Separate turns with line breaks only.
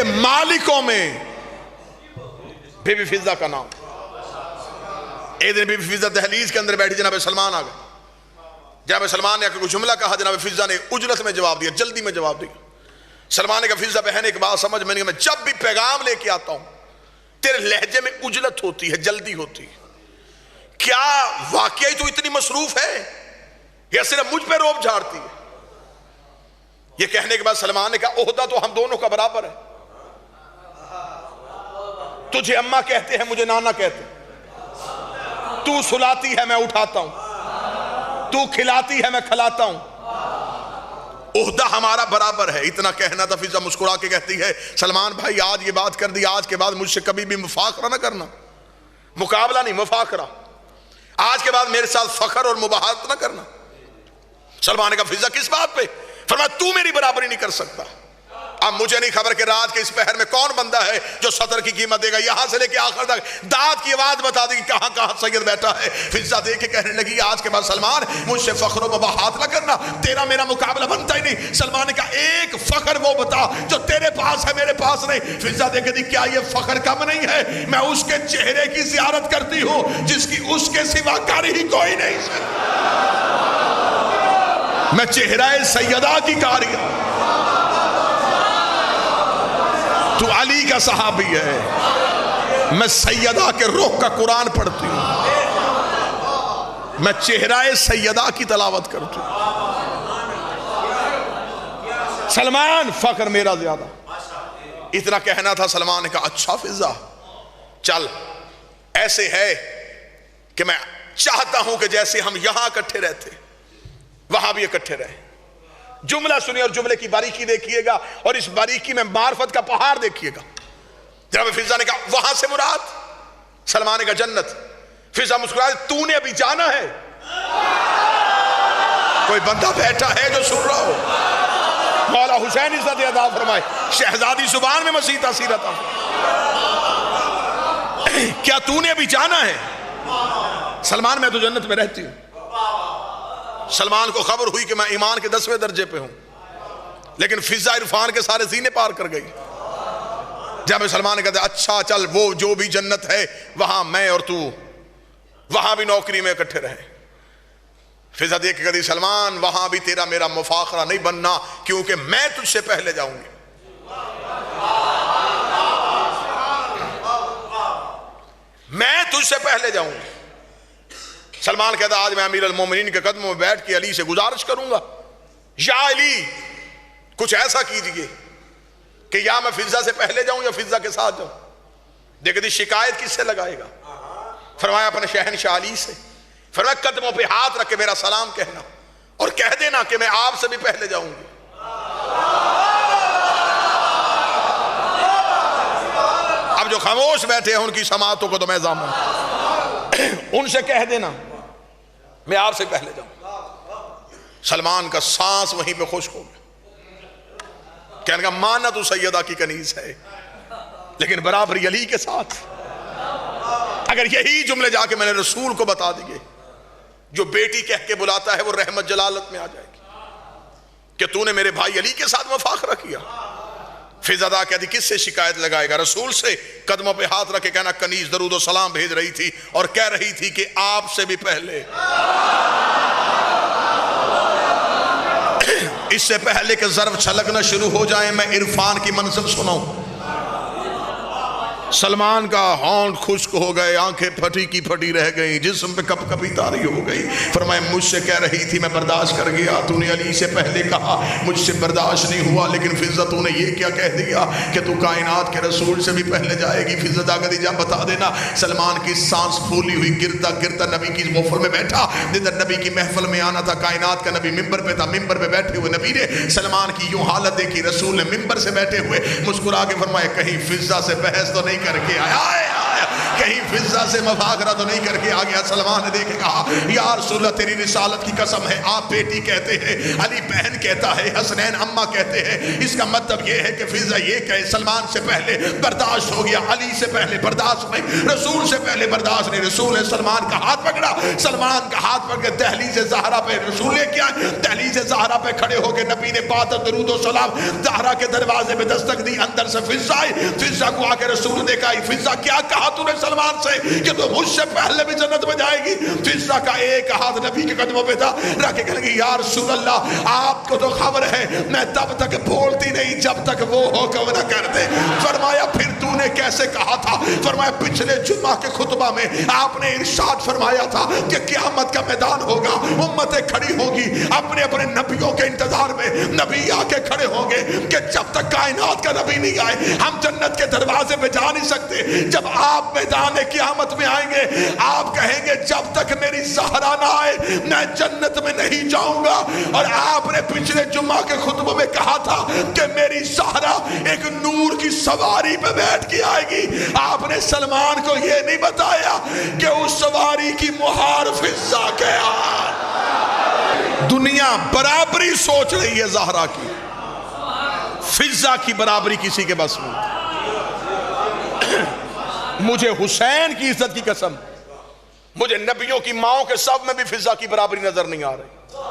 مالکوں میں be be فضہ کا نام۔ ایک دن بی بی فضہ دہلیز کے اندر بیٹھی، جناب سلمان آ گئے۔ جناب سلمان نے کوئی جملہ کہا، جناب فضہ نے اجلت میں جواب دیا، جلدی میں جواب دیا۔ سلمان نے کہا فضہ بہن ایک بات سمجھ، میں جب بھی پیغام لے کے آتا ہوں تیرے لہجے میں اجلت ہوتی ہے، جلدی ہوتی ہے، کیا واقعی تو اتنی مصروف ہے یا صرف مجھ پہ روب جھاڑتی ہے؟ یہ کہنے کے بعد سلمان نے کہا عہدہ تو ہم دونوں کا برابر ہے، تجھے اماں کہتے ہیں مجھے نانا کہتے ہیں، تو سلاتی ہے میں اٹھاتا ہوں، تو کھلاتی ہے میں کھلاتا ہوں، عہدہ ہمارا برابر ہے۔ اتنا کہنا تھا، فضہ مسکرا کے کہتی ہے سلمان بھائی آج یہ بات کر دی، آج کے بعد مجھ سے کبھی بھی مفاخرہ نہ کرنا، مقابلہ نہیں مفاخرہ، آج کے بعد میرے ساتھ فخر اور مباحثت نہ کرنا۔ سلمان نے کہا فضہ کس بات پہ؟ فرمایا تو میری برابری نہیں کر سکتا۔ اب مجھے نہیں خبر کہ رات کے اس پہر میں کون بندہ ہے جو سطر کی قیمت دے گا، یہاں سے لے کے آخر تک داد کی آواز بتا دے گی کہاں کہاں سید بیٹھا ہے۔ فضہ دیکھ کے کہنے لگی آج کے بعد سلمان مجھ سے فخر و مباحثت نہ کرنا، تیرا میرا مقابلہ بنتا ہی نہیں۔ سلمان نے کہا ایک فخر وہ بتا جو تیرے پاس ہے میرے پاس نہیں۔ فضہ دیکھ کے دی کیا یہ فخر کم نہیں ہے؟ میں اس کے چہرے کی زیارت کرتی ہوں جس کی اس کے سوا کاری ہی کوئی نہیں سکتا، میں چہرہ سیدہ کی کاری ہوں، تو علی کا صحابی ہے، میں سیدہ کے رخ کا قرآن پڑھتی ہوں، میں چہرہ سیدہ کی تلاوت کرتی ہوں۔ سلمان فخر میرا زیادہ، اتنا کہنا تھا۔ سلمان نے کہا اچھا فضہ چل ایسے ہے کہ میں چاہتا ہوں کہ جیسے ہم یہاں اکٹھے رہتے وہاں بھی اکٹھے رہے۔ جملہ سنیے اور جملے کی باریکی دیکھیے گا، اور اس باریکی میں معرفت کا پہاڑ دیکھیے گا۔ جناب فضہ نے کہا وہاں سے مراد؟ سلمان نے کہا جنت۔ فضہ مسکرا تو نے ابھی جانا ہے؟ کوئی بندہ بیٹھا ہے جو سن رہا ہو؟ مولا حسین عزت عطا فرمائے، شہزادی زبان میں مسیح تاثیر عطا فرمائے، کیا تو نے ابھی جانا ہے؟ سلمان میں تو جنت میں رہتی ہوں۔ سلمان کو خبر ہوئی کہ میں ایمان کے 10ویں درجے پہ ہوں، لیکن فضہ عرفان کے سارے زینے پار کر گئی۔ جب سلمان نے کہا اچھا چل وہ جو بھی جنت ہے وہاں میں اور تو وہاں بھی نوکری میں اکٹھے رہے۔ فضہ دیکھ کے کہتی سلمان وہاں بھی تیرا میرا مفاخرہ نہیں بننا، کیونکہ میں تجھ سے پہلے جاؤں گی، میں تجھ سے پہلے جاؤں گی۔ سلمان کہتا آج میں امیر المومنین کے قدموں میں بیٹھ کے علی سے گزارش کروں گا، یا علی کچھ ایسا کیجئے کہ یا میں فضہ سے پہلے جاؤں یا فضہ کے ساتھ جاؤں۔ دیکھ دی شکایت کس سے لگائے گا؟ فرمایا اپنے شہنشاہ علی سے۔ فرمایا قدموں پہ ہاتھ رکھ کے میرا سلام کہنا اور کہہ دینا کہ میں آپ سے بھی پہلے جاؤں گی۔ اب جو خاموش بیٹھے ہیں ان کی سماعتوں کو تو میں ضامن، ان سے کہہ دینا میں آپ سے پہلے جاؤں۔ سلمان کا سانس وہیں پہ خشک ہو گیا، کہنے کا مانا تو سیدہ کی کنیز ہے لیکن برابری علی کے ساتھ۔ اگر یہی جملے جا کے میں نے رسول کو بتا دیے، جو بیٹی کہہ کے بلاتا ہے وہ رحمت جلالت میں آ جائے گی کہ تو نے میرے بھائی علی کے ساتھ مفاخرہ کیا۔ فضہ کہتی کس سے شکایت لگائے گا؟ رسول سے۔ قدموں پہ ہاتھ رکھ کے کہنا کنیز درود و سلام بھیج رہی تھی اور کہہ رہی تھی کہ آپ سے بھی پہلے، اس سے پہلے کہ ضرب چھلکنا شروع ہو جائیں میں عرفان کی منزل سناؤں۔ سلمان کا ہونٹ خشک ہو گئے، آنکھیں پھٹی کی پھٹی رہ گئیں، جسم پہ کپ کپی تاری ہو گئی۔ فرمایا مجھ سے کہہ رہی تھی میں برداشت کر گیا، تو نے علی سے پہلے کہا مجھ سے برداشت نہیں ہوا، لیکن فضہ تو نے یہ کیا کہہ دیا کہ تو کائنات کے رسول سے بھی پہلے جائے گی۔ فضہ جاگتی جا بتا دینا۔ سلمان کی سانس پھولی ہوئی گرتا گرتا نبی کی محفل میں بیٹھا، جدھر نبی کی محفل میں آنا تھا، کائنات کا نبی ممبر پہ تھا، ممبر پہ بیٹھے ہوئے نبی نے سلمان کی یوں حالت دیکھی، رسول نے ممبر سے بیٹھے ہوئے مسکرا کے فرمایا کہیں فضہ سے بحث تو نہیں کر کے آیا کہیں فضہ سے مفاخرہ تو نہیں کر کے آ گیا۔ سلمان نے دیکھ کے کہا یا رسول اللہ تیری رسالت کی قسم ہے، آپ بیٹی کہتے ہیں، علی بہن کہتا ہے، حسنین اماں کہتے ہیں، اس کا مطلب یہ ہے کہ فضہ یہ کہے سلمان سے پہلے برداشت ہو گیا، علی سے پہلے برداشت نہیں، رسول سے پہلے برداشت نہیں۔ رسول نے سلمان کا ہاتھ پکڑا، سلمان کا ہاتھ پکڑ کے دہلیز زہرا پہ رسول نے کیا، دہلیز زہرا پہ کھڑے ہو کے نبی نے بات درود و سلام زہرا کے دروازے پہ دستک دی، اندر سے فضہ آئی۔ فضہ کو آ کے رسول نے کہا فضہ کیا کہا تو نے سلمان سے کہ تو مجھ سے پہلے بھی جنت میں جائے گی؟ فضہ کا ایک ہاتھ نبی کے قدموں پہ تھا، رکھ کے کہنے گی یا رسول اللہ آپ کو تو خبر ہے میں تب تک بولتی نہیں جب تک وہ حکم نہ کر دے۔ فرمایا پھر تو نے کیسے کہا تھا؟ فرمایا پچھلے جمعہ کے خطبہ میں آپ نے ارشاد فرمایا تھا کہ قیامت کا میدان ہوگا، امتیں کھڑی ہوگی اپنے اپنے نبیوں کے انتظار میں، نبی آ کے کھڑے ہوں گے کہ جب تک کائنات کا نبی نہیں آئے ہم جنت کے دروازے پہ جا نہیں سکتے۔ جب آپ میدان قیامت میں آئیں گے آپ کہیں گے جب تک میری زہرا نہ آئے میں جنت میں نہیں جاؤں گا۔ اور آپ نے پچھلے جمعہ کے خطبہ میں کہا تھا کہ میری زہرا ایک نور کی سواری پہ بیٹھ کے آئے گی۔ آپ نے سلمان کو یہ نہیں بتایا کہ اس سواری کی مہار فضہ کیا۔ دنیا برابری سوچ رہی ہے زہرا کی، فضہ کی برابری کسی کے بس میں۔ مجھے حسین کی عزت کی قسم، مجھے نبیوں کی ماؤں کے سب میں بھی فضہ کی برابری نظر نہیں آ رہی۔